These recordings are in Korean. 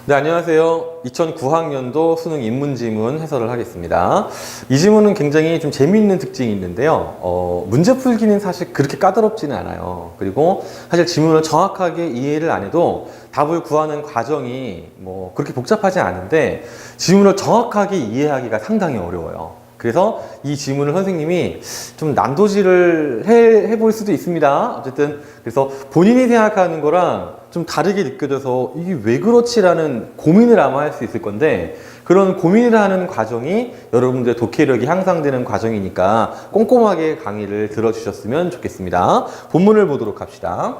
네, 안녕하세요. 2009학년도 수능 인문지문 해설을 하겠습니다. 이 지문은 굉장히 좀 재미있는 특징이 있는데요. 문제 풀기는 사실 그렇게 까다롭지는 않아요. 그리고 사실 지문을 정확하게 이해를 안 해도 답을 구하는 과정이 뭐 그렇게 복잡하지 않은데 지문을 정확하게 이해하기가 상당히 어려워요. 그래서 이 지문을 선생님이 좀 난도질을 해볼 수도 있습니다. 어쨌든 그래서 본인이 생각하는 거랑 좀 다르게 느껴져서 이게 왜 그렇지라는 고민을 아마 할 수 있을 건데, 그런 고민을 하는 과정이 여러분들의 독해력이 향상되는 과정이니까 꼼꼼하게 강의를 들어주셨으면 좋겠습니다. 본문을 보도록 합시다.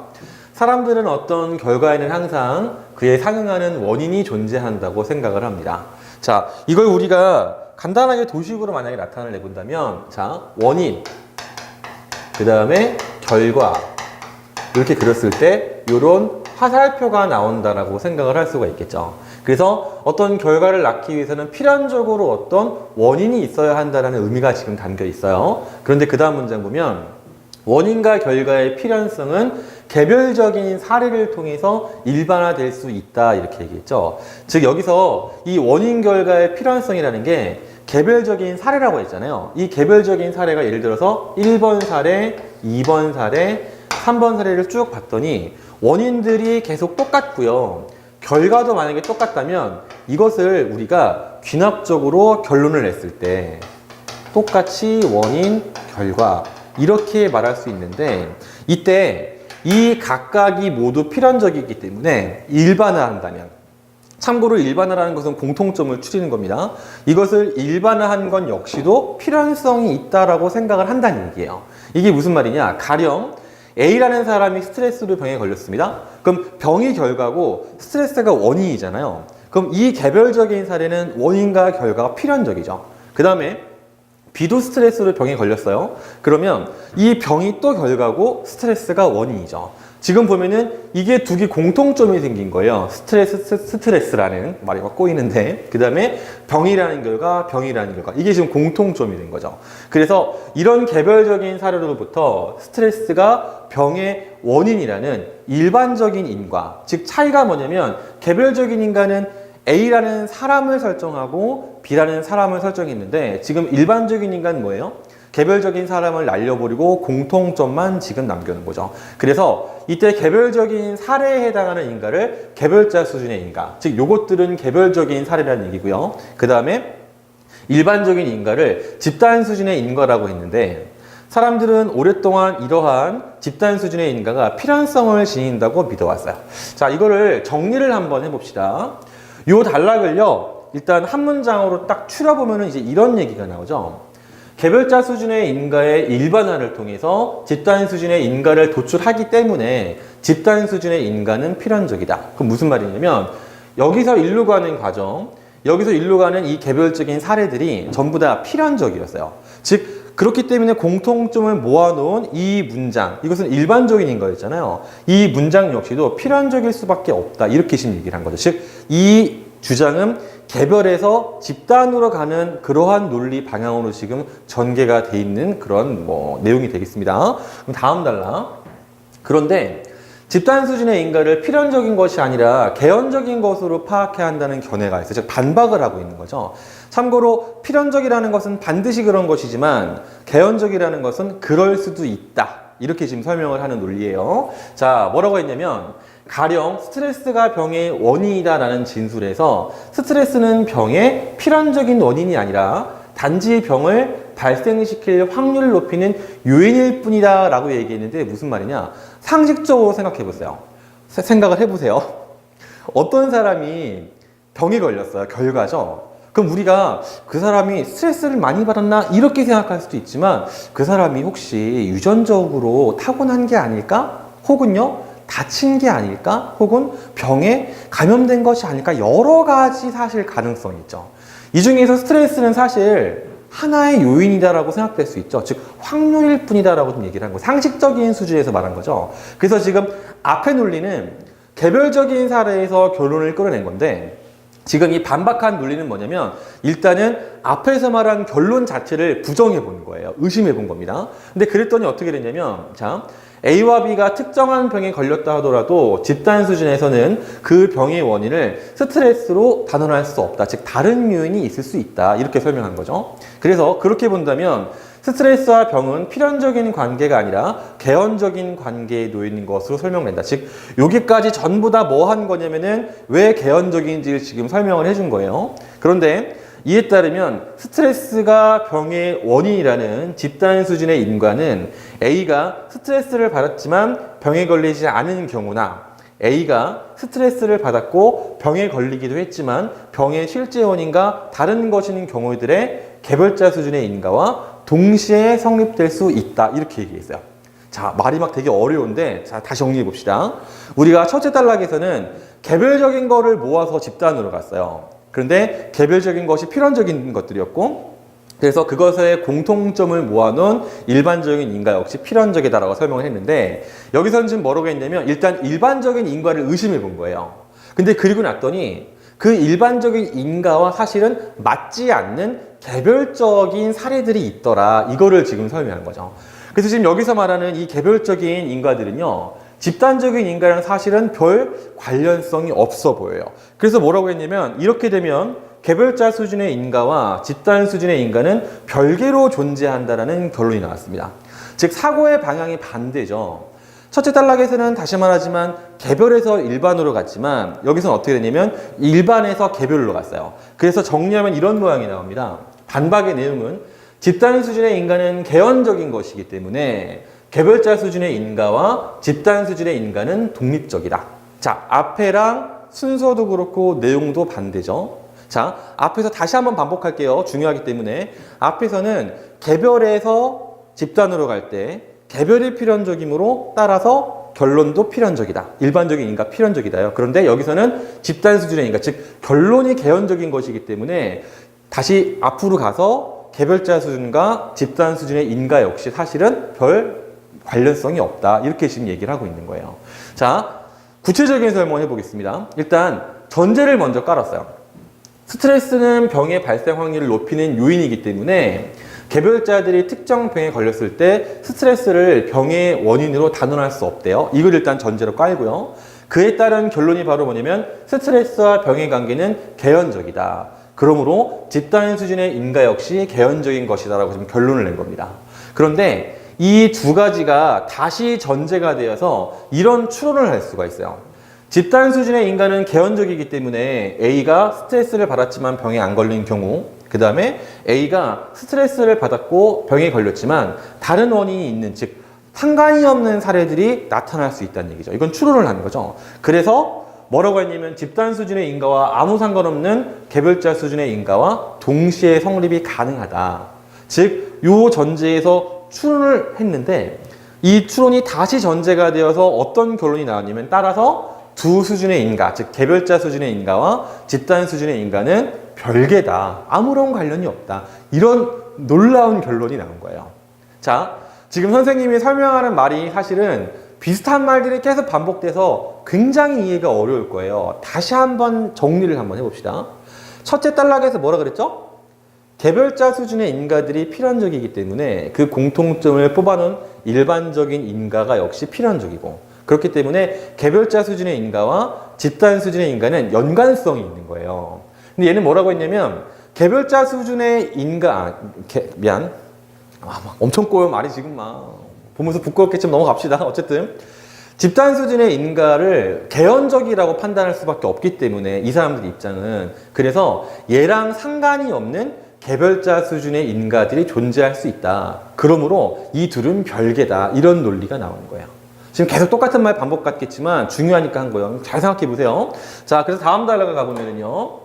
사람들은 어떤 결과에는 항상 그에 상응하는 원인이 존재한다고 생각을 합니다. 자, 이걸 우리가 간단하게 도식으로 만약에 나타내 본다면, 자, 원인, 그 다음에 결과, 이렇게 그렸을 때 이런 화살표가 나온다라고 생각을 할 수가 있겠죠. 그래서 어떤 결과를 낳기 위해서는 필연적으로 어떤 원인이 있어야 한다는 의미가 지금 담겨 있어요. 그런데 그 다음 문장 보면 원인과 결과의 필연성은 개별적인 사례를 통해서 일반화될 수 있다, 이렇게 얘기했죠. 즉 여기서 이 원인 결과의 필연성이라는 게 개별적인 사례라고 했잖아요. 이 개별적인 사례가 예를 들어서 1번 사례, 2번 사례, 3번 사례를 쭉 봤더니 원인들이 계속 똑같고요. 결과도 만약에 똑같다면 이것을 우리가 귀납적으로 결론을 냈을 때 똑같이 원인, 결과 이렇게 말할 수 있는데, 이때 이 각각이 모두 필연적이기 때문에 일반화한다면, 참고로 일반화라는 것은 공통점을 추리는 겁니다. 이것을 일반화한 건 역시도 필연성이 있다라고 생각을 한다는 얘기예요. 이게 무슨 말이냐? 가령 A라는 사람이 스트레스로 병에 걸렸습니다. 그럼 병이 결과고 스트레스가 원인이잖아요. 그럼 이 개별적인 사례는 원인과 결과가 필연적이죠. 그 다음에 B도 스트레스로 병에 걸렸어요. 그러면 이 병이 또 결과고 스트레스가 원인이죠. 지금 보면은 이게 두 개 공통점이 생긴 거예요. 스트레스라는 말이 꼬이는데, 그 다음에 병이라는 결과, 병이라는 결과. 이게 지금 공통점이 된 거죠. 그래서 이런 개별적인 사례로부터 스트레스가 병의 원인이라는 일반적인 인과, 즉 차이가 뭐냐면 개별적인 인과는 A라는 사람을 설정하고 B라는 사람을 설정했는데, 지금 일반적인 인간은 뭐예요? 개별적인 사람을 날려버리고 공통점만 지금 남겨놓은 거죠. 그래서 이때 개별적인 사례에 해당하는 인과를 개별자 수준의 인과, 즉 요것들은 개별적인 사례라는 얘기고요. 그 다음에 일반적인 인과를 집단 수준의 인과라고 했는데, 사람들은 오랫동안 이러한 집단 수준의 인과가 필연성을 지닌다고 믿어왔어요. 자, 이거를 정리를 한번 해봅시다. 요 단락을요, 일단 한 문장으로 딱 추려보면 이제 이런 얘기가 나오죠. 개별자 수준의 인과의 일반화를 통해서 집단 수준의 인과를 도출하기 때문에 집단 수준의 인과는 필연적이다. 그럼 무슨 말이냐면, 여기서 일로 가는 과정, 여기서 일로 가는 이 개별적인 사례들이 전부 다 필연적이었어요. 즉 그렇기 때문에 공통점을 모아놓은 이 문장, 이것은 일반적인 인과였잖아요. 이 문장 역시도 필연적일 수밖에 없다, 이렇게 지금 얘기를 한 거죠. 즉 이 주장은 개별에서 집단으로 가는 그러한 논리 방향으로 지금 전개가 돼 있는 그런 내용이 되겠습니다. 그럼 다음 단락. 그런데 집단 수준의 인과를 필연적인 것이 아니라 개연적인 것으로 파악해야 한다는 견해가 있어요. 즉 반박을 하고 있는 거죠. 참고로 필연적이라는 것은 반드시 그런 것이지만 개연적이라는 것은 그럴 수도 있다, 이렇게 지금 설명을 하는 논리예요. 자, 뭐라고 했냐면, 가령 스트레스가 병의 원인이다라는 진술에서 스트레스는 병의 필연적인 원인이 아니라 단지 병을 발생시킬 확률을 높이는 요인일 뿐이다 라고 얘기했는데, 무슨 말이냐? 상식적으로 생각해 보세요. 생각을 해보세요. 어떤 사람이 병에 걸렸어요. 결과죠. 그럼 우리가 그 사람이 스트레스를 많이 받았나, 이렇게 생각할 수도 있지만, 그 사람이 혹시 유전적으로 타고난 게 아닐까? 혹은요, 다친 게 아닐까? 혹은 병에 감염된 것이 아닐까? 여러 가지 사실 가능성이 있죠. 이 중에서 스트레스는 사실 하나의 요인이다라고 생각될 수 있죠. 즉 확률일 뿐이다라고 좀 얘기를 한 거예요. 상식적인 수준에서 말한 거죠. 그래서 지금 앞의 논리는 개별적인 사례에서 결론을 끌어낸 건데, 지금 이 반박한 논리는 뭐냐면, 일단은 앞에서 말한 결론 자체를 부정해 보는 거예요. 의심해 본 겁니다. 근데 그랬더니 어떻게 됐냐면, 자, A와 B가 특정한 병에 걸렸다 하더라도 집단 수준에서는 그 병의 원인을 스트레스로 단언할 수 없다. 즉 다른 요인이 있을 수 있다. 이렇게 설명한 거죠. 그래서 그렇게 본다면 스트레스와 병은 필연적인 관계가 아니라 개연적인 관계에 놓인 것으로 설명된다. 즉 여기까지 전부 다 뭐 한 거냐면은 왜 개연적인지를 지금 설명을 해준 거예요. 그런데 이에 따르면 스트레스가 병의 원인이라는 집단 수준의 인과는 A가 스트레스를 받았지만 병에 걸리지 않은 경우나 A가 스트레스를 받았고 병에 걸리기도 했지만 병의 실제 원인과 다른 것인 경우들의 개별자 수준의 인과와 동시에 성립될 수 있다. 이렇게 얘기했어요. 자, 말이 막 되게 어려운데 자, 다시 정리해 봅시다. 우리가 첫째 단락에서는 개별적인 거를 모아서 집단으로 갔어요. 그런데 개별적인 것이 필연적인 것들이었고 그래서 그것의 공통점을 모아놓은 일반적인 인과 역시 필연적이다라고 설명을 했는데 여기서는 지금 뭐라고 했냐면 일단 일반적인 인과를 의심해 본 거예요. 근데 그리고 났더니 그 일반적인 인과와 사실은 맞지 않는 개별적인 사례들이 있더라. 이거를 지금 설명한 거죠. 그래서 지금 여기서 말하는 이 개별적인 인과들은요. 집단적인 인과랑 사실은 별 관련성이 없어 보여요. 그래서 뭐라고 했냐면 이렇게 되면 개별자 수준의 인과와 집단 수준의 인과는 별개로 존재한다라는 결론이 나왔습니다. 즉 사고의 방향이 반대죠. 첫째 단락에서는 다시 말하지만 개별에서 일반으로 갔지만 여기서는 어떻게 되냐면 일반에서 개별로 갔어요. 그래서 정리하면 이런 모양이 나옵니다. 반박의 내용은 집단 수준의 인과는 개연적인 것이기 때문에 개별자 수준의 인과와 집단 수준의 인과는 독립적이다. 자, 앞에랑 순서도 그렇고 내용도 반대죠. 자, 앞에서 다시 한번 반복할게요. 중요하기 때문에. 앞에서는 개별에서 집단으로 갈 때 개별이 필연적이므로 따라서 결론도 필연적이다. 일반적인 인과 필연적이다요. 그런데 여기서는 집단 수준의 인과, 즉 결론이 개연적인 것이기 때문에 다시 앞으로 가서 개별자 수준과 집단 수준의 인과 역시 사실은 별 관련성이 없다. 이렇게 지금 얘기를 하고 있는 거예요. 자, 구체적인 설명을 해보겠습니다. 일단 전제를 먼저 깔았어요. 스트레스는 병의 발생 확률을 높이는 요인이기 때문에 개별자들이 특정 병에 걸렸을 때 스트레스를 병의 원인으로 단언할 수 없대요. 이걸 일단 전제로 깔고요. 그에 따른 결론이 바로 뭐냐면 스트레스와 병의 관계는 개연적이다. 그러므로 집단 수준의 인과 역시 개연적인 것이다라고 지금 결론을 낸 겁니다. 그런데 이 두 가지가 다시 전제가 되어서 이런 추론을 할 수가 있어요. 집단 수준의 인과는 개연적이기 때문에 A가 스트레스를 받았지만 병에 안 걸린 경우, 그 다음에 A가 스트레스를 받았고 병에 걸렸지만 다른 원인이 있는, 즉 상관이 없는 사례들이 나타날 수 있다는 얘기죠. 이건 추론을 하는 거죠. 그래서 뭐라고 했냐면 집단 수준의 인과와 아무 상관없는 개별자 수준의 인과와 동시에 성립이 가능하다. 즉, 요 전제에서 추론을 했는데 이 추론이 다시 전제가 되어서 어떤 결론이 나왔냐면 따라서 두 수준의 인과, 즉 개별자 수준의 인과와 집단 수준의 인과는 별개다. 아무런 관련이 없다. 이런 놀라운 결론이 나온 거예요. 자, 지금 선생님이 설명하는 말이 사실은 비슷한 말들이 계속 반복돼서 굉장히 이해가 어려울 거예요. 다시 한번 정리를 한번 해봅시다. 첫째 단락에서 뭐라 그랬죠? 개별자 수준의 인과들이 필연적이기 때문에 그 공통점을 뽑아놓은 일반적인 인과가 역시 필연적이고, 그렇기 때문에 개별자 수준의 인과와 집단 수준의 인과는 연관성이 있는 거예요. 근데 얘는 뭐라고 했냐면 개별자 수준의 인과, 막 엄청 꼬여 말이 지금 막 보면서 부끄럽겠지만 넘어갑시다. 어쨌든 집단 수준의 인과를 개연적이라고 판단할 수밖에 없기 때문에 이 사람들 입장은, 그래서 얘랑 상관이 없는 개별자 수준의 인과들이 존재할 수 있다. 그러므로 이 둘은 별개다. 이런 논리가 나오는 거예요. 지금 계속 똑같은 말 반복 같겠지만 중요하니까 한 거예요. 잘 생각해 보세요. 자, 그래서 다음 단락을 가보면요.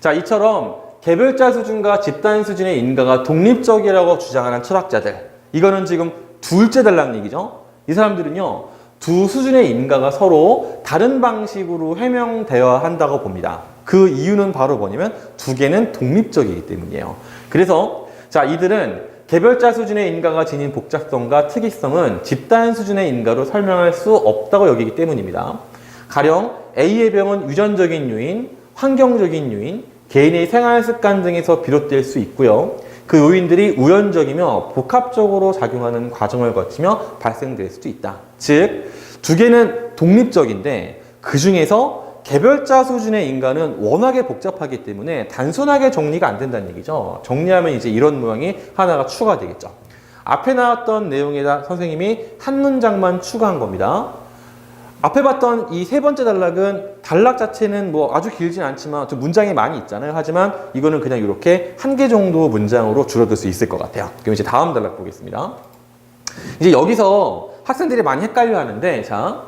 자, 이처럼 개별자 수준과 집단 수준의 인과가 독립적이라고 주장하는 철학자들. 이거는 지금 둘째 단락 얘기죠. 이 사람들은요, 두 수준의 인과가 서로 다른 방식으로 해명되어야 한다고 봅니다. 그 이유는 바로 뭐냐면 두 개는 독립적이기 때문이에요. 그래서 자, 이들은 개별자 수준의 인과가 지닌 복잡성과 특이성은 집단 수준의 인과로 설명할 수 없다고 여기기 때문입니다. 가령 A의 병은 유전적인 요인, 환경적인 요인, 개인의 생활 습관 등에서 비롯될 수 있고요. 그 요인들이 우연적이며 복합적으로 작용하는 과정을 거치며 발생될 수도 있다. 즉, 두 개는 독립적인데 그 중에서 개별자 수준의 인간은 워낙에 복잡하기 때문에 단순하게 정리가 안 된다는 얘기죠. 정리하면 이제 이런 모양이 하나가 추가되겠죠. 앞에 나왔던 내용에다 선생님이 한 문장만 추가한 겁니다. 앞에 봤던 이 세 번째 단락은 단락 자체는 뭐 아주 길진 않지만 좀 문장이 많이 있잖아요. 하지만 이거는 그냥 이렇게 한 개 정도 문장으로 줄어들 수 있을 것 같아요. 그럼 이제 다음 단락 보겠습니다. 이제 여기서 학생들이 많이 헷갈려 하는데, 자,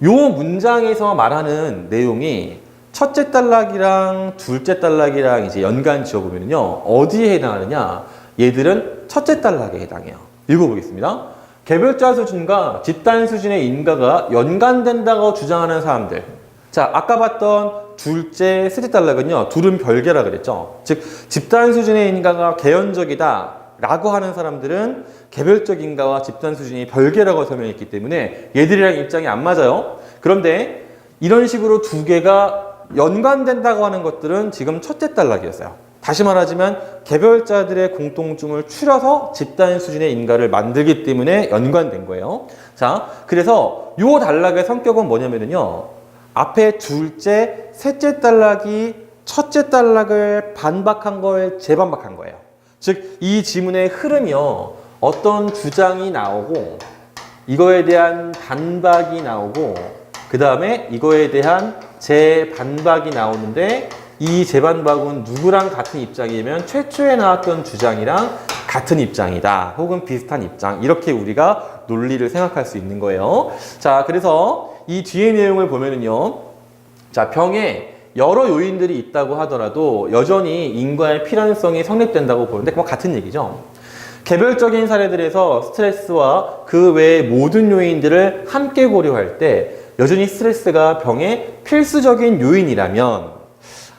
요 문장에서 말하는 내용이 첫째 단락이랑 둘째 단락이랑 이제 연관 지어보면요. 어디에 해당하느냐? 얘들은 첫째 단락에 해당해요. 읽어보겠습니다. 개별자 수준과 집단 수준의 인가가 연관된다고 주장하는 사람들. 자, 아까 봤던 둘째, 셋째 단락은요. 둘은 별개라 그랬죠. 즉, 집단 수준의 인가가 개연적이다 라고 하는 사람들은 개별적 인가와 집단 수준이 별개라고 설명했기 때문에 얘들이랑 입장이 안 맞아요. 그런데 이런 식으로 두 개가 연관된다고 하는 것들은 지금 첫째 단락이었어요. 다시 말하자면 개별자들의 공통점을 추려서 집단 수준의 인가를 만들기 때문에 연관된 거예요. 자, 그래서 이 단락의 성격은 뭐냐면요. 앞에 둘째, 셋째 단락이 첫째 단락을 반박한 걸 재반박한 거예요. 즉, 이 지문의 흐름이요. 어떤 주장이 나오고 이거에 대한 반박이 나오고 그 다음에 이거에 대한 재반박이 나오는데 이 재반박은 누구랑 같은 입장이면 최초에 나왔던 주장이랑 같은 입장이다. 혹은 비슷한 입장. 이렇게 우리가 논리를 생각할 수 있는 거예요. 자, 그래서 이 뒤의 내용을 보면은요. 자, 병에 여러 요인들이 있다고 하더라도 여전히 인과의 필연성이 성립된다고 보는데 그건 같은 얘기죠. 개별적인 사례들에서 스트레스와 그 외의 모든 요인들을 함께 고려할 때 여전히 스트레스가 병의 필수적인 요인이라면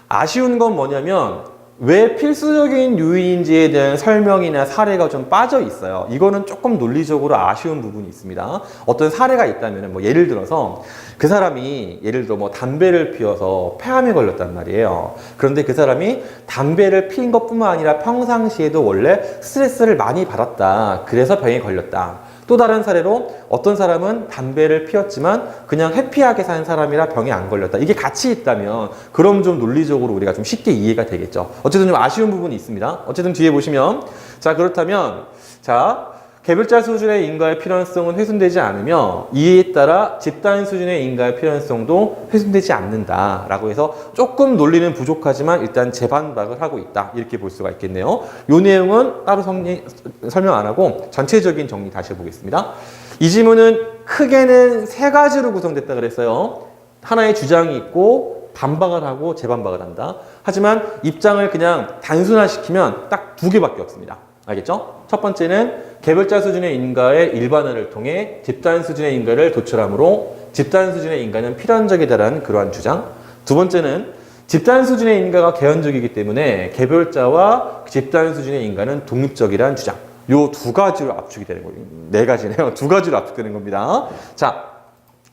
아쉬운 건 뭐냐면 왜 필수적인 요인인지에 대한 설명이나 사례가 좀 빠져 있어요. 이거는 조금 논리적으로 아쉬운 부분이 있습니다. 어떤 사례가 있다면 뭐 예를 들어서 그 사람이 예를 들어 뭐 담배를 피워서 폐암에 걸렸단 말이에요. 그런데 그 사람이 담배를 피운 것뿐만 아니라 평상시에도 원래 스트레스를 많이 받았다. 그래서 병에 걸렸다. 또 다른 사례로 어떤 사람은 담배를 피웠지만 그냥 해피하게 산 사람이라 병에 안 걸렸다. 이게 같이 있다면 그럼 좀 논리적으로 우리가 좀 쉽게 이해가 되겠죠. 어쨌든 좀 아쉬운 부분이 있습니다. 어쨌든 뒤에 보시면 자, 그렇다면 자, 개별자 수준의 인가의 필연성은 훼손되지 않으며 이에 따라 집단 수준의 인가의 필연성도 훼손되지 않는다라고 해서 조금 논리는 부족하지만 일단 재반박을 하고 있다. 이렇게 볼 수가 있겠네요. 이 내용은 따로 설명 안 하고 전체적인 정리 다시 해보겠습니다. 이 지문은 크게는 세 가지로 구성됐다 그랬어요. 하나의 주장이 있고 반박을 하고 재반박을 한다. 하지만 입장을 그냥 단순화시키면 딱 두 개밖에 없습니다. 알겠죠? 첫 번째는 개별자 수준의 인가의 일반화를 통해 집단 수준의 인가를 도출하므로 집단 수준의 인가는 필연적이다라는 그러한 주장. 두 번째는 집단 수준의 인가가 개연적이기 때문에 개별자와 집단 수준의 인가는 독립적이라는 주장. 요 두 가지로 압축이 되는 거예요. 네 가지네요. 두 가지로 압축되는 겁니다. 자,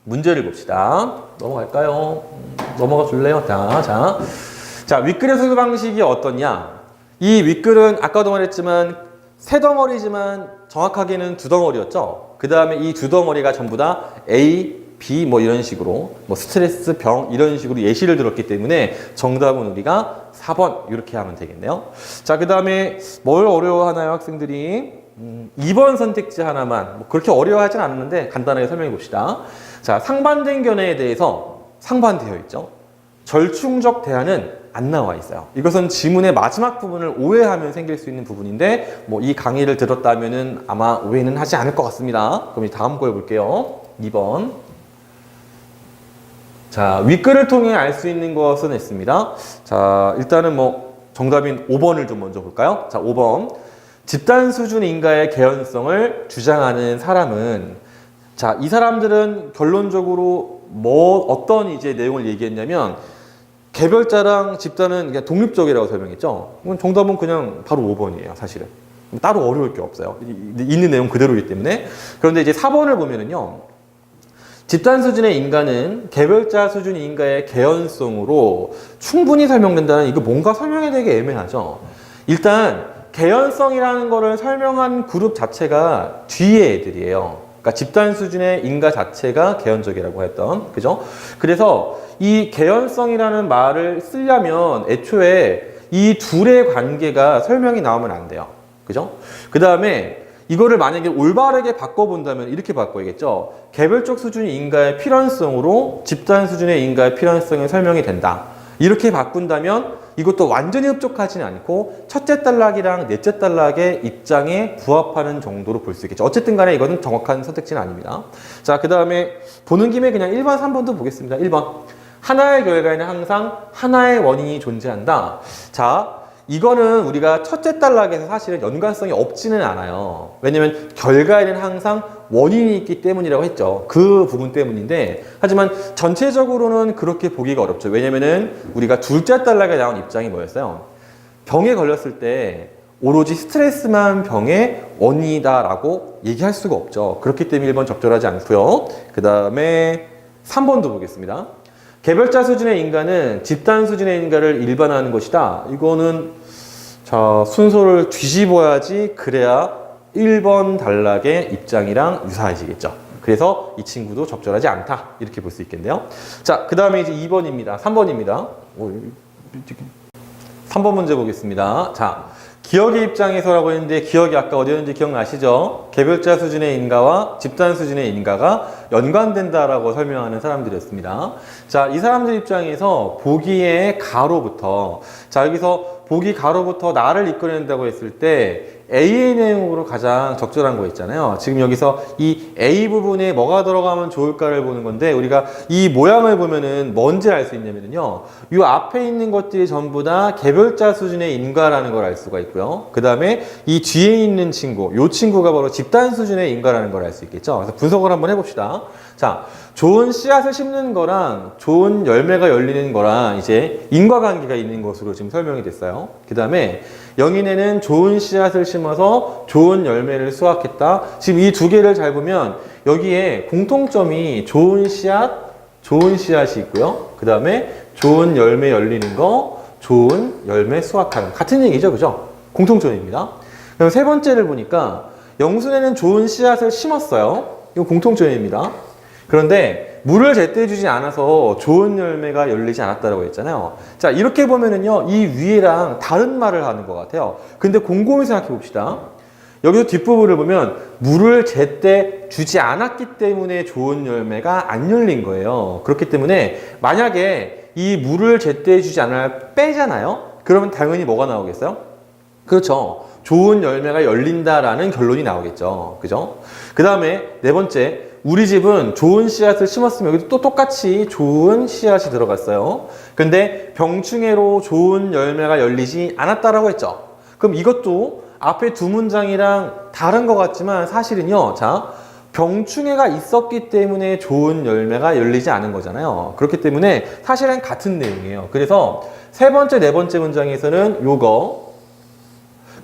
문제를 봅시다. 넘어갈까요? 넘어가 줄래요? 자, 윗글의 수술 방식이 어떠냐? 이 윗글은 아까도 말했지만 세 덩어리지만 정확하게는 두 덩어리였죠. 그 다음에 이 두 덩어리가 전부 다 A, B 뭐 이런 식으로 뭐 스트레스, 병 이런 식으로 예시를 들었기 때문에 정답은 우리가 4번 이렇게 하면 되겠네요. 자, 그 다음에 뭘 어려워하나요 학생들이? 2번 선택지 하나만 뭐 그렇게 어려워하진 않았는데 간단하게 설명해 봅시다. 자, 상반된 견해에 대해서 상반되어 있죠. 절충적 대안은 안 나와 있어요. 이것은 지문의 마지막 부분을 오해하면 생길 수 있는 부분인데 뭐 이 강의를 들었다면은 아마 오해는 하지 않을 것 같습니다. 그럼 다음 거 해볼게요. 2번. 자, 윗글을 통해 알 수 있는 것은 있습니다. 자, 일단은 뭐 정답인 5번을 좀 먼저 볼까요? 자, 5번. 집단 수준 인가의 개연성을 주장하는 사람은 자, 이 사람들은 결론적으로 뭐 어떤 이제 내용을 얘기했냐면 개별자랑 집단은 그냥 독립적이라고 설명했죠. 정답은 그냥 바로 5번이에요, 사실은. 따로 어려울 게 없어요. 있는 내용 그대로이기 때문에. 그런데 이제 4번을 보면은요. 집단 수준의 인간은 개별자 수준 인가의 개연성으로 충분히 설명된다는 이거 뭔가 설명이 되게 애매하죠. 일단 개연성이라는 거를 설명한 그룹 자체가 뒤에 애들이에요. 그러니까 집단 수준의 인가 자체가 개연적이라고 했던, 그죠? 그래서 이 개연성이라는 말을 쓰려면 애초에 이 둘의 관계가 설명이 나오면 안 돼요. 그죠? 그 다음에 이거를 만약에 올바르게 바꿔본다면 이렇게 바꿔야겠죠. 개별적 수준의 인가의 필연성으로 집단 수준의 인가의 필연성이 설명이 된다. 이렇게 바꾼다면 이것도 완전히 흡족하지는 않고 첫째 단락이랑 넷째 단락의 입장에 부합하는 정도로 볼 수 있겠죠. 어쨌든 간에 이거는 정확한 선택지는 아닙니다. 자, 그 다음에 보는 김에 그냥 1번, 3번도 보겠습니다. 1번. 하나의 결과에는 항상 하나의 원인이 존재한다. 자, 이거는 우리가 첫째 단락에서 사실은 연관성이 없지는 않아요. 왜냐면 결과에는 항상 원인이 있기 때문이라고 했죠. 그 부분 때문인데, 하지만 전체적으로는 그렇게 보기가 어렵죠. 왜냐면은 우리가 둘째 단락에 나온 입장이 뭐였어요? 병에 걸렸을 때 오로지 스트레스만 병의 원인이다라고 얘기할 수가 없죠. 그렇기 때문에 1번 적절하지 않고요. 그 다음에 3번도 보겠습니다. 개별자 수준의 인간은 집단 수준의 인간을 일반화하는 것이다. 이거는 자, 순서를 뒤집어야지 그래야 1번 단락의 입장이랑 유사해지겠죠. 그래서 이 친구도 적절하지 않다. 이렇게 볼 수 있겠네요. 자, 그 다음에 이제 2번입니다. 3번입니다. 3번 문제 보겠습니다. 자, 기억의 입장에서라고 했는데 기억이 아까 어디였는지 기억나시죠? 개별자 수준의 인가와 집단 수준의 인가가 연관된다라고 설명하는 사람들이었습니다. 자, 이 사람들 입장에서 보기의 가로부터, 자, 여기서 보기 가로부터 나를 이끌어낸다고 했을 때 A의 내용으로 가장 적절한 거 있잖아요. 지금 여기서 이 A 부분에 뭐가 들어가면 좋을까를 보는 건데, 우리가 이 모양을 보면은 뭔지 알 수 있냐면요, 이 앞에 있는 것들이 전부 다 개별자 수준의 인가라는 걸 알 수가 있고요. 그 다음에 이 뒤에 있는 친구, 이 친구가 바로 집단 수준의 인가라는 걸 알 수 있겠죠. 그래서 분석을 한번 해봅시다. 자, 좋은 씨앗을 심는 거랑 좋은 열매가 열리는 거랑 이제 인과관계가 있는 것으로 지금 설명이 됐어요. 그 다음에 영인에는 좋은 씨앗을 심어서 좋은 열매를 수확했다. 지금 이 두 개를 잘 보면 여기에 공통점이 좋은 씨앗, 좋은 씨앗이 있고요. 그 다음에 좋은 열매 열리는 거, 좋은 열매 수확하는, 같은 얘기죠, 그죠? 공통점입니다. 그럼 세 번째를 보니까 영순에는 좋은 씨앗을 심었어요. 이거 공통점입니다. 그런데 물을 제때 주지 않아서 좋은 열매가 열리지 않았다고 했잖아요. 자, 이렇게 보면은요, 이 위에랑 다른 말을 하는 것 같아요. 근데 곰곰이 생각해 봅시다. 여기서 뒷부분을 보면 물을 제때 주지 않았기 때문에 좋은 열매가 안 열린 거예요. 그렇기 때문에 만약에 이 물을 제때 주지 않아 빼잖아요. 그러면 당연히 뭐가 나오겠어요? 그렇죠. 좋은 열매가 열린다라는 결론이 나오겠죠. 그죠? 그 다음에 네 번째, 우리 집은 좋은 씨앗을 심었으면 여기도 또 똑같이 좋은 씨앗이 들어갔어요. 근데 병충해로 좋은 열매가 열리지 않았다라고 했죠. 그럼 이것도 앞에 두 문장이랑 다른 것 같지만 사실은요, 자, 병충해가 있었기 때문에 좋은 열매가 열리지 않은 거잖아요. 그렇기 때문에 사실은 같은 내용이에요. 그래서 세 번째, 네 번째 문장에서는 요거,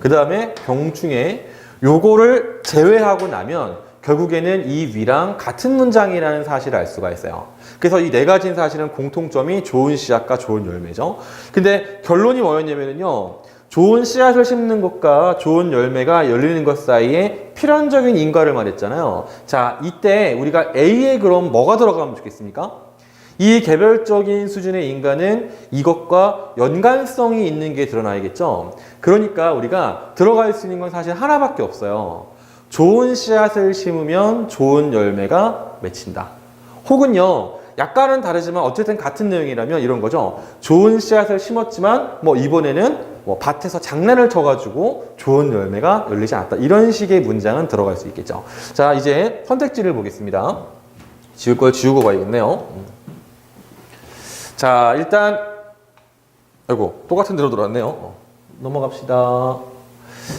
그 다음에 병충해, 요거를 제외하고 나면 결국에는 이 위랑 같은 문장이라는 사실을 알 수가 있어요. 그래서 이 네 가지는 사실은 공통점이 좋은 씨앗과 좋은 열매죠. 근데 결론이 뭐였냐면요, 좋은 씨앗을 심는 것과 좋은 열매가 열리는 것 사이에 필연적인 인과를 말했잖아요. 자, 이때 우리가 A에 그럼 뭐가 들어가면 좋겠습니까? 이 개별적인 수준의 인간은 이것과 연관성이 있는 게 드러나야겠죠. 그러니까 우리가 들어갈 수 있는 건 사실 하나밖에 없어요. 좋은 씨앗을 심으면 좋은 열매가 맺힌다. 혹은요, 약간은 다르지만 어쨌든 같은 내용이라면 이런 거죠. 좋은 씨앗을 심었지만 뭐 이번에는 뭐 밭에서 장난을 쳐가지고 좋은 열매가 열리지 않았다. 이런 식의 문장은 들어갈 수 있겠죠. 자, 이제 선택지를 보겠습니다. 지울 걸 지우고 가야겠네요. 자, 일단 아이고, 똑같은 데로 들어왔네요. 넘어갑시다.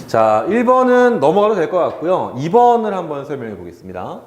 자, 1번은 넘어가도 될 것 같고요. 2번을 한번 설명해 보겠습니다.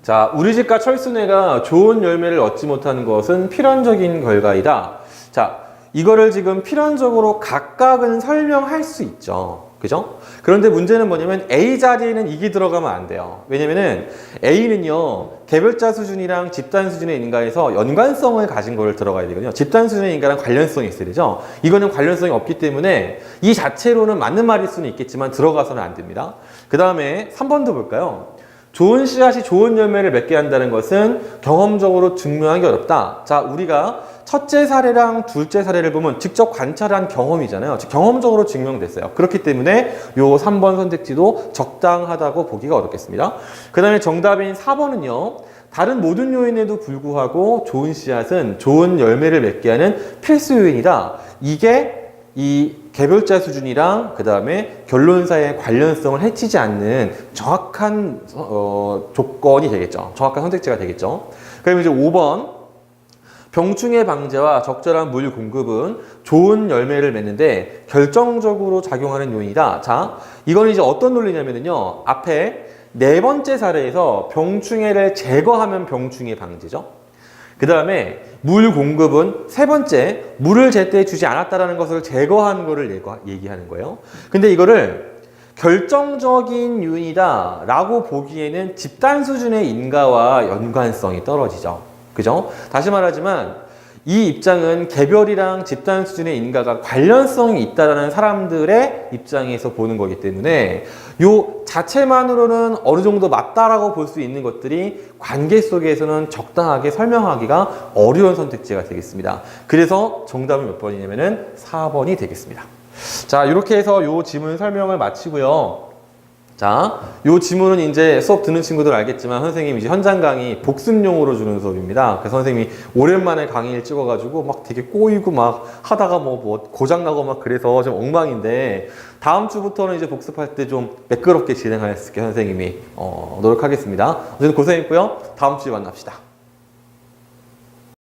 자, 우리 집과 철순애가 좋은 열매를 얻지 못하는 것은 필연적인 결과이다. 자, 이거를 지금 필연적으로 각각은 설명할 수 있죠. 그죠? 그런데 문제는 뭐냐면 A 자리에는 이게 들어가면 안 돼요. 왜냐면은 A는요, 개별자 수준이랑 집단 수준의 인가에서 연관성을 가진 거를 들어가야 되거든요. 집단 수준의 인가랑 관련성이 있어야 되죠. 이거는 관련성이 없기 때문에 이 자체로는 맞는 말일 수는 있겠지만 들어가서는 안 됩니다. 그 다음에 3번도 볼까요? 좋은 씨앗이 좋은 열매를 맺게 한다는 것은 경험적으로 증명하기 어렵다. 자, 우리가 첫째 사례랑 둘째 사례를 보면 직접 관찰한 경험이잖아요. 즉, 경험적으로 증명됐어요. 그렇기 때문에 요 3번 선택지도 적당하다고 보기가 어렵겠습니다. 그 다음에 정답인 4번은요. 다른 모든 요인에도 불구하고 좋은 씨앗은 좋은 열매를 맺게 하는 필수 요인이다. 이게 이 개별자 수준이랑 그 다음에 결론사의 관련성을 해치지 않는 정확한 조건이 되겠죠. 정확한 선택지가 되겠죠. 그럼 이제 5번 병충해 방제와 적절한 물 공급은 좋은 열매를 맺는데 결정적으로 작용하는 요인이다. 자, 이건 이제 어떤 논리냐면요. 앞에 네 번째 사례에서 병충해를 제거하면 병충해 방지죠. 그 다음에 물 공급은 세 번째, 물을 제때 주지 않았다는 것을 제거한 거를 얘기하는 거예요. 근데 이거를 결정적인 요인이다 라고 보기에는 집단 수준의 인과와 연관성이 떨어지죠. 그죠? 다시 말하지만 이 입장은 개별이랑 집단 수준의 인과가 관련성이 있다는 사람들의 입장에서 보는 거기 때문에 요 자체만으로는 어느 정도 맞다라고 볼 수 있는 것들이 관계 속에서는 적당하게 설명하기가 어려운 선택지가 되겠습니다. 그래서 정답은 몇 번이냐면은 4번이 되겠습니다. 자, 이렇게 해서 요 지문 설명을 마치고요. 자, 요 지문은 이제 수업 듣는 친구들 알겠지만 선생님이 이제 현장 강의 복습용으로 주는 수업입니다. 그래서 선생님이 오랜만에 강의를 찍어가지고 막 되게 꼬이고 막 하다가 뭐 고장나고 막 그래서 좀 엉망인데 다음 주부터는 이제 복습할 때 좀 매끄럽게 진행할 수 있게 선생님이 노력하겠습니다. 어쨌든 고생했고요. 다음 주에 만납시다.